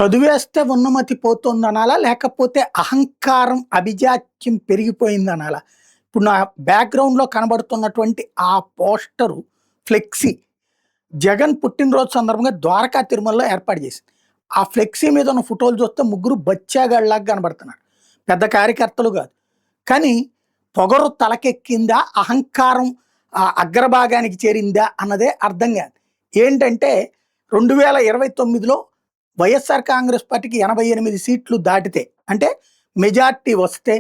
చదివేస్తే ఉన్నమతి పోతుందనాలా? లేకపోతే అహంకారం, అభిజాత్యం పెరిగిపోయిందనాలా? ఇప్పుడు నా బ్యాక్‌గ్రౌండ్‌లో కనబడుతున్నటువంటి ఆ పోస్టరు, ఫ్లెక్సీ జగన్ పుట్టినరోజు సందర్భంగా ద్వారకా తిరుమలలో ఏర్పాటు చేసింది. ఆ ఫ్లెక్సీ మీద ఉన్న ఫోటోలు చూస్తే ముగ్గురు బచ్చాగాళ్ళలాగా కనబడుతున్నారు. పెద్ద కార్యకర్తలు కాదు. కానీ పొగరు తలకెక్కిందా? అహంకారం అగ్రభాగానికి చేరిందా అన్నదే అర్థం కాదు. ఏంటంటే 2029లో వైఎస్ఆర్ కాంగ్రెస్ పార్టీకి 88 సీట్లు దాటితే, అంటే మెజార్టీ వస్తే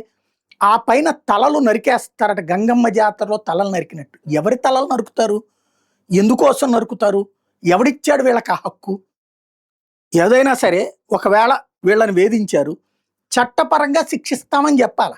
ఆ పైన తలలు నరికేస్తారట. గంగమ్మ జాతరలో తలలు నరికినట్టు. ఎవరి తలలు నరుకుతారు? ఎందుకోసం నరుకుతారు? ఎవడిచ్చాడు వీళ్ళకి ఆ హక్కు? ఏదైనా సరే ఒకవేళ వీళ్ళని వేధించారు, చట్టపరంగా శిక్షిస్తామని చెప్పాల.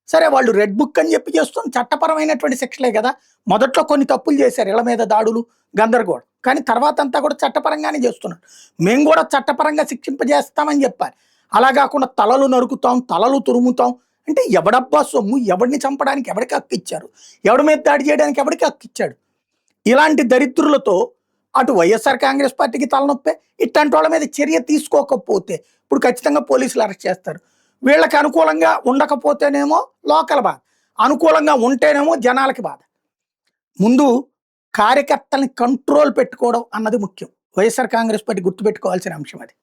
సరే వాళ్ళు రెడ్ బుక్ అని చెప్పి చేస్తున్న చట్టపరమైనటువంటి శిక్షలే కదా. మొదట్లో కొన్ని తప్పులు చేశారు, ఇళ్ల మీద దాడులు, గందరగోళం. కానీ తర్వాత అంతా కూడా చట్టపరంగానే చేస్తున్నారు. మేము కూడా చట్టపరంగా శిక్షింపజేస్తామని చెప్పాలి. అలా కాకుండా తలలు నరుకుతాం, తలలు తురుముతాం అంటే ఎవడబ్బా సొమ్ము? ఎవడిని చంపడానికి ఎవడికి హక్కు ఇచ్చారు? ఎవడి మీద దాడి చేయడానికి ఎవడికి హక్కు ఇచ్చాడు? ఇలాంటి దరిద్రులతో అటు వైఎస్ఆర్ కాంగ్రెస్ పార్టీకి తలనొప్పే. ఇట్లాంటి వాళ్ళ మీద చర్య తీసుకోకపోతే ఇప్పుడు ఖచ్చితంగా పోలీసులు అరెస్ట్ చేస్తారు. వీళ్ళకి అనుకూలంగా ఉండకపోతేనేమో లోకల్ బాధ, అనుకూలంగా ఉంటేనేమో జనాలకి బాధ. ముందు కార్యకర్తల్ని కంట్రోల్ పెట్టుకోవడం అన్నది ముఖ్యం. వైఎస్ఆర్ కాంగ్రెస్ పార్టీ గుర్తుపెట్టుకోవాల్సిన అంశం అది.